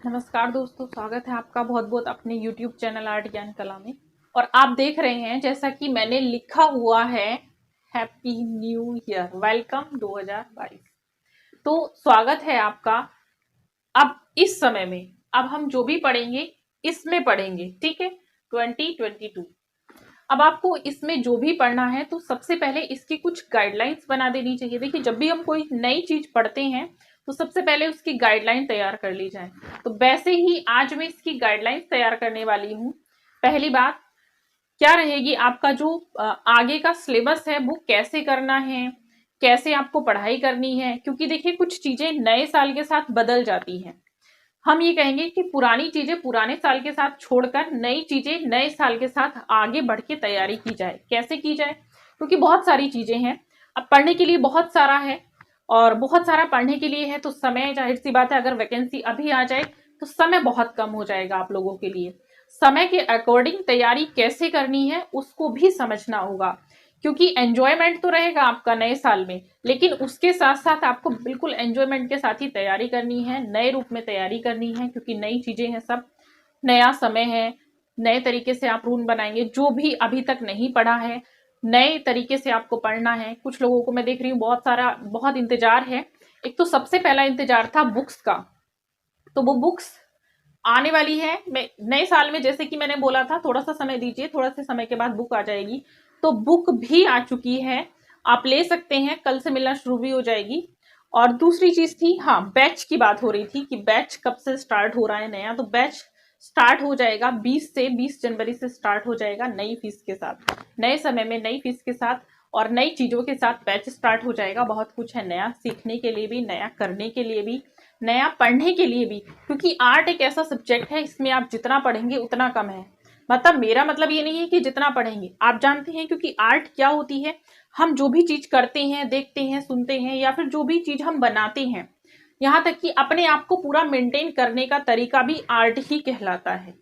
नमस्कार दोस्तों, स्वागत है आपका बहुत बहुत अपने YouTube चैनल आर्ट ज्ञान कला में। और आप देख रहे हैं जैसा कि मैंने लिखा हुआ है हैप्पी न्यू ईयर, वेलकम 2022। तो स्वागत है आपका। अब इस समय में अब हम जो भी पढ़ेंगे इसमें पढ़ेंगे, ठीक है। 2022 अब आपको इसमें जो भी पढ़ना है तो सबसे पहले इसकी कुछ गाइडलाइंस बना देनी चाहिए। देखिए, जब भी हम कोई नई चीज पढ़ते हैं तो सबसे पहले उसकी गाइडलाइन तैयार कर ली जाए। तो वैसे ही आज मैं इसकी गाइडलाइंस तैयार करने वाली हूँ। पहली बात क्या रहेगी, आपका जो आगे का सिलेबस है वो कैसे करना है, कैसे आपको पढ़ाई करनी है। क्योंकि देखिए, कुछ चीजें नए साल के साथ बदल जाती हैं। हम ये कहेंगे कि पुरानी चीजें पुराने साल के साथ छोड़कर नई चीजें नए साल के साथ आगे बढ़ के तैयारी की जाए। कैसे की जाए, क्योंकि बहुत सारी चीजें हैं। अब पढ़ने के लिए बहुत सारा है और बहुत सारा पढ़ने के लिए है तो समय, जाहिर सी बात है, अगर वैकेंसी अभी आ जाए तो समय बहुत कम हो जाएगा आप लोगों के लिए। समय के अकॉर्डिंग तैयारी कैसे करनी है उसको भी समझना होगा। क्योंकि एंजॉयमेंट तो रहेगा आपका नए साल में, लेकिन उसके साथ साथ आपको बिल्कुल एंजॉयमेंट के साथ ही तैयारी करनी है, नए रूप में तैयारी करनी है। क्योंकि नई चीजें हैं, सब नया समय है, नए तरीके से आप रूम बनाएंगे। जो भी अभी तक नहीं पढ़ा है, नए तरीके से आपको पढ़ना है। कुछ लोगों को मैं देख रही हूँ बहुत इंतजार है। एक तो सबसे पहला इंतजार था बुक्स का, तो वो बुक्स आने वाली है। मैं नए साल में, जैसे कि मैंने बोला था, थोड़ा सा समय दीजिए, थोड़ा सा समय के बाद बुक आ जाएगी। तो बुक भी आ चुकी है, आप ले सकते हैं। कल से मिलना शुरू भी हो जाएगी। और दूसरी चीज थी, हाँ, बैच की बात हो रही थी कि बैच कब से स्टार्ट हो रहा है नया। तो बैच स्टार्ट हो जाएगा 20 जनवरी से स्टार्ट हो जाएगा, नई फीस के साथ, नए समय में नई फीस के साथ और नई चीजों के साथ बैच स्टार्ट हो जाएगा। बहुत कुछ है नया सीखने के लिए भी, नया करने के लिए भी, नया पढ़ने के लिए भी। क्योंकि आर्ट एक ऐसा सब्जेक्ट है, इसमें आप जितना पढ़ेंगे उतना कम है। मतलब मेरा मतलब ये नहीं है कि जितना पढ़ेंगे, आप जानते हैं। क्योंकि आर्ट क्या होती है, हम जो भी चीज करते हैं, देखते हैं, सुनते हैं, या फिर जो भी चीज हम बनाते हैं, यहाँ तक कि अपने आप को पूरा मेंटेन करने का तरीका भी आर्ट ही कहलाता है।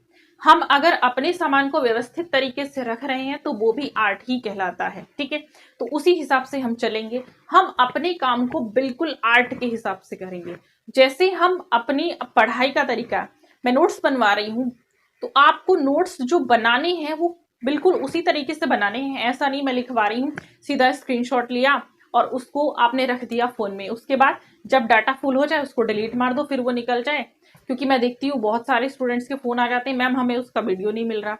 हम अगर अपने सामान को व्यवस्थित तरीके से रख रहे हैं तो वो भी आर्ट ही कहलाता है, ठीक है। तो उसी हिसाब से हम चलेंगे। हम अपने काम को बिल्कुल आर्ट के हिसाब से करेंगे। जैसे हम अपनी पढ़ाई का तरीका, मैं नोट्स बनवा रही हूँ तो आपको नोट्स जो बनाने हैं वो बिल्कुल उसी तरीके से बनाने हैं। ऐसा नहीं मैं लिखवा रही हूँ, सीधा स्क्रीनशॉट लिया और उसको आपने रख दिया फोन में, उसके बाद जब डाटा फुल हो जाए उसको डिलीट मार दो, फिर वो निकल जाए। क्योंकि मैं देखती हूँ बहुत सारे स्टूडेंट्स के फोन आ जाते हैं, मैम हमें उसका वीडियो नहीं मिल रहा।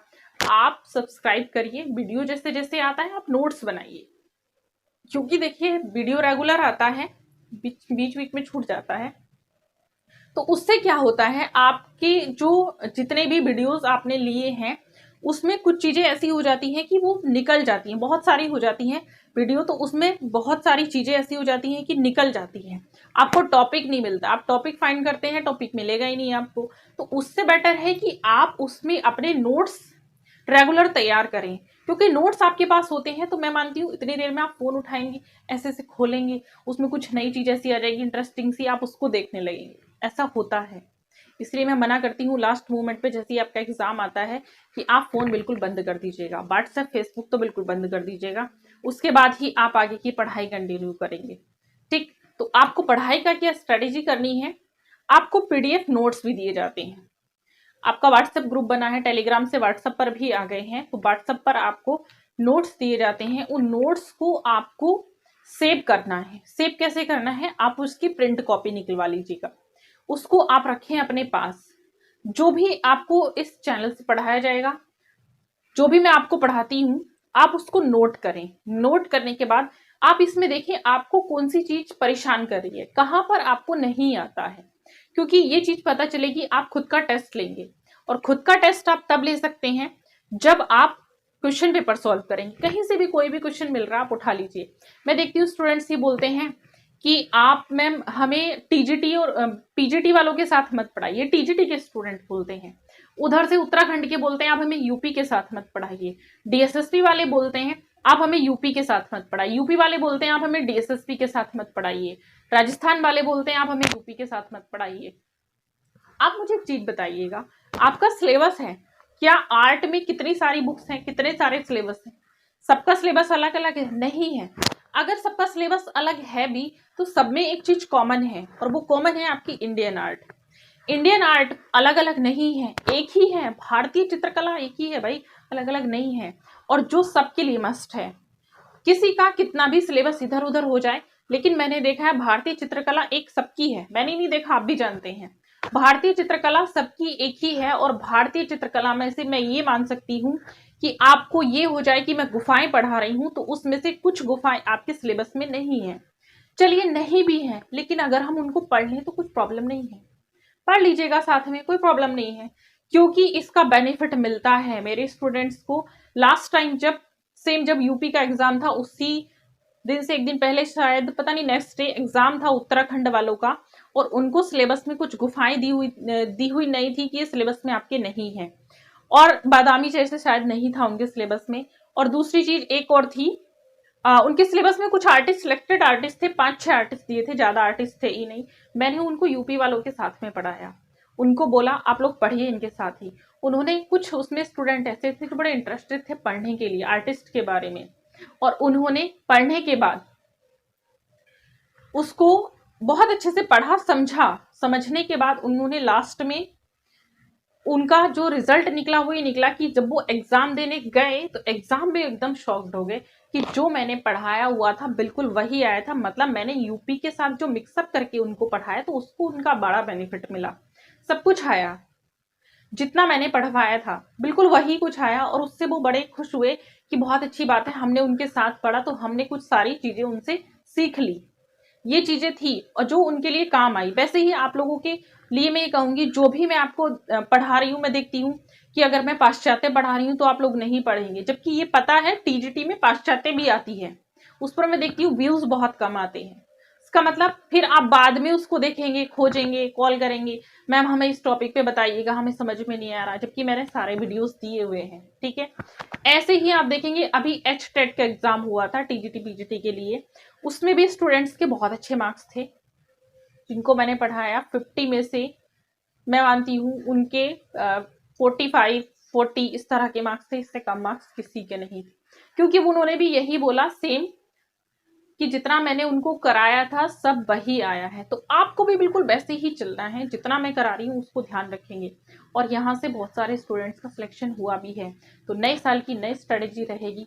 आप सब्सक्राइब करिए, वीडियो जैसे जैसे आता है आप नोट्स बनाइए। क्योंकि देखिए, वीडियो रेगुलर आता है, बीच बीच में छूट जाता है। तो उससे क्या होता है, आपके जो जितने भी वीडियोस आपने लिए हैं उसमें कुछ चीजें ऐसी हो जाती हैं कि वो निकल जाती हैं। बहुत सारी हो जाती हैं वीडियो, तो उसमें बहुत सारी चीजें ऐसी हो जाती हैं कि निकल जाती हैं। आपको टॉपिक नहीं मिलता, आप टॉपिक फाइंड करते हैं, टॉपिक मिलेगा ही नहीं आपको। तो उससे बेटर है कि आप उसमें अपने नोट्स रेगुलर तैयार करें। क्योंकि नोट्स आपके पास होते हैं तो मैं मानती हूँ इतनी देर में आप फोन उठाएंगे, ऐसे ऐसे खोलेंगे, उसमें कुछ नई चीज ऐसी आ जाएगी इंटरेस्टिंग सी, आप उसको देखने लगेंगे। ऐसा होता है, इसलिए मैं मना करती हूँ लास्ट मोमेंट पे, जैसे ही आपका एग्जाम आता है, कि आप फोन बिल्कुल बंद कर दीजिएगा। व्हाट्सएप फेसबुक तो बिल्कुल बंद कर दीजिएगा। उसके बाद ही आप आगे की पढ़ाई कंटिन्यू करेंगे, ठीक। तो आपको पढ़ाई का क्या स्ट्रेटेजी करनी है, आपको पीडीएफ नोट्स भी दिए जाते हैं। आपका व्हाट्सएप ग्रुप बना है, टेलीग्राम से व्हाट्सएप पर भी आ गए हैं, तो व्हाट्सएप पर आपको नोट्स दिए जाते हैं। उन नोट्स को आपको सेव करना है। सेव कैसे करना है, आप उसकी प्रिंट कॉपी निकलवा लीजिएगा, उसको आप रखें अपने पास। जो भी आपको इस चैनल से पढ़ाया जाएगा, जो भी मैं आपको पढ़ाती हूँ, आप उसको नोट करें। नोट करने के बाद आप इसमें देखें आपको कौन सी चीज परेशान कर रही है, कहाँ पर आपको नहीं आता है। क्योंकि ये चीज पता चलेगी, आप खुद का टेस्ट लेंगे। और खुद का टेस्ट आप तब ले सकते हैं जब आप क्वेश्चन पेपर सॉल्व करेंगे। कहीं से भी कोई भी क्वेश्चन मिल रहा है, आप उठा लीजिए। मैं देखती हूँ स्टूडेंट्स ये बोलते हैं कि आप मैम हमें टीजीटी और पीजीटी वालों के साथ मत पढ़ाइए, टीजीटी के स्टूडेंट बोलते हैं। उधर से उत्तराखंड के बोलते हैं आप हमें यूपी के साथ मत पढ़ाइए। डीएसएसपी वाले बोलते हैं आप हमें यूपी के साथ मत पढ़ाइए। यूपी वाले बोलते हैं आप हमें डीएसएसपी के साथ मत पढ़ाइए। राजस्थान वाले बोलते हैं आप हमें यूपी के साथ मत पढ़ाइए। आप मुझे एक चीज बताइएगा, आपका सिलेबस है क्या? आर्ट में कितनी सारी बुक्स हैं, कितने सारे सिलेबस हैं? सबका सिलेबस अलग अलग है? नहीं है। अगर सबका सिलेबस अलग है भी तो सब में एक चीज कॉमन है, और वो कॉमन है आपकी इंडियन आर्ट। इंडियन आर्ट अलग अलग नहीं है, एक ही है। भारतीय चित्रकला एक ही है भाई, अलग अलग नहीं है। और जो सबके लिए मस्ट है, किसी का कितना भी सिलेबस इधर उधर हो जाए, लेकिन मैंने देखा है भारतीय चित्रकला एक सबकी है। मैंने नहीं देखा, आप भी जानते हैं, भारतीय चित्रकला सबकी एक ही है। और भारतीय चित्रकला में से मैं ये मान सकती हूँ कि आपको ये हो जाए कि मैं गुफाएं पढ़ा रही हूँ, तो उसमें से कुछ गुफाएं आपके सिलेबस में नहीं है। चलिए नहीं भी है, लेकिन अगर हम उनको पढ़ लें तो कुछ प्रॉब्लम नहीं है, पढ़ लीजिएगा साथ में, कोई प्रॉब्लम नहीं है। क्योंकि इसका बेनिफिट मिलता है मेरे स्टूडेंट्स को। लास्ट टाइम जब यूपी का एग्जाम था, उसी दिन से एक दिन पहले शायद, पता नहीं, नेक्स्ट डे एग्जाम था उत्तराखंड वालों का, और उनको सिलेबस में कुछ गुफाएं दी हुई नहीं थी कि ये सिलेबस में आपके नहीं है। और बादामी जैसे शायद नहीं था उनके सिलेबस में। और दूसरी चीज एक और थी, उनके सिलेबस में कुछ आर्टिस्ट, सिलेक्टेड आर्टिस्ट थे, 5-6 आर्टिस्ट दिए थे, ज्यादा आर्टिस्ट थे ही नहीं। मैंने उनको यूपी वालों के साथ में पढ़ाया, उनको बोला आप लोग पढ़िए इनके साथ ही। उन्होंने कुछ, उसमें स्टूडेंट ऐसे थे जो बड़े इंटरेस्टेड थे पढ़ने के लिए आर्टिस्ट के बारे में, और उन्होंने पढ़ने के बाद उसको बहुत अच्छे से पढ़ा, समझा। समझने के बाद उन्होंने लास्ट में उनका जो रिजल्ट निकला वो ये निकला कि जब वो एग्जाम देने गए तो एग्जाम में एकदम शॉक्ड हो गए कि जो मैंने पढ़ाया हुआ था बिल्कुल वही आया था। मतलब मैंने यूपी के साथ जो मिक्सअप करके उनको पढ़ाया तो उसको उनका बड़ा बेनिफिट मिला, सब कुछ आया, जितना मैंने पढ़वाया था बिल्कुल वही कुछ आया। और उससे वो बड़े खुश हुए कि बहुत अच्छी बात है, हमने उनके साथ पढ़ा तो हमने कुछ सारी चीजें उनसे सीख ली। ये चीजें थी और जो उनके लिए काम आई। वैसे ही आप लोगों के लिए मैं ये कहूंगी, जो भी मैं आपको पढ़ा रही हूँ, मैं देखती हूँ कि अगर मैं पाश्चात्य पढ़ा रही हूँ तो आप लोग नहीं पढ़ेंगे, जबकि ये पता है टीजीटी में पाश्चात्य भी आती है, उस पर मैं देखती हूँ व्यूज बहुत कम आते हैं। इसका मतलब फिर आप बाद में उसको देखेंगे, खोजेंगे, कॉल करेंगे, मैम हमें इस टॉपिक पे बताइएगा, हमें समझ में नहीं आ रहा, जबकि मैंने सारे वीडियोस दिए हुए हैं। ठीक है, ऐसे ही आप देखेंगे, अभी HTET का एग्जाम हुआ था टीजीटी पीजीटी के लिए, उसमें भी स्टूडेंट्स के बहुत अच्छे मार्क्स थे जिनको मैंने पढ़ाया। 50 में से मैं मानती हूँ उनके 45-40 इस तरह के मार्क्स थे, इससे कम मार्क्स किसी के नहीं थे। क्योंकि उन्होंने भी यही बोला सेम कि जितना मैंने उनको कराया था सब वही आया है। तो आपको भी बिल्कुल वैसे ही चलना है, जितना मैं करा रही हूँ उसको ध्यान रखेंगे। और यहाँ से बहुत सारे स्टूडेंट्स का सिलेक्शन हुआ भी है, तो नए साल की नई स्ट्रेटेजी रहेगी,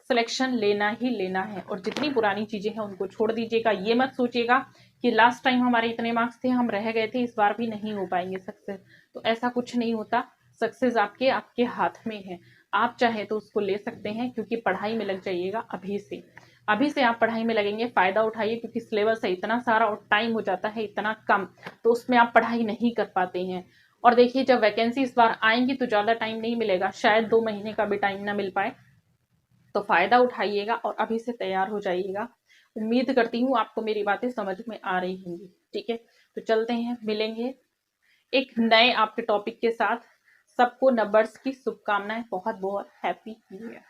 सिलेक्शन लेना ही लेना है। और जितनी पुरानी चीजें हैं उनको छोड़ दीजिएगा। ये मत सोचिएगा कि लास्ट टाइम हमारे इतने मार्क्स थे, हम रह गए थे, इस बार भी नहीं हो पाएंगे सक्सेस। तो ऐसा कुछ नहीं होता, सक्सेस आपके आपके हाथ में है। आप चाहे तो उसको ले सकते हैं, क्योंकि पढ़ाई में लग जाइएगा अभी से आप पढ़ाई में लगेंगे, फायदा उठाइए। क्योंकि सिलेबस है इतना सारा और टाइम हो जाता है इतना कम, तो उसमें आप पढ़ाई नहीं कर पाते हैं। और देखिए, जब वैकेंसी इस बार आएंगी तो ज्यादा टाइम नहीं मिलेगा, शायद 2 महीने का भी टाइम ना मिल पाए। तो फायदा उठाइएगा और अभी से तैयार हो जाइएगा। उम्मीद करती हूँ आपको मेरी बातें समझ में आ रही होंगी। ठीक है, तो चलते हैं, मिलेंगे एक नए आपके टॉपिक के साथ। सबको नंबर्स की शुभकामनाएं, बहुत बहुत हैप्पी न्यू ईयर।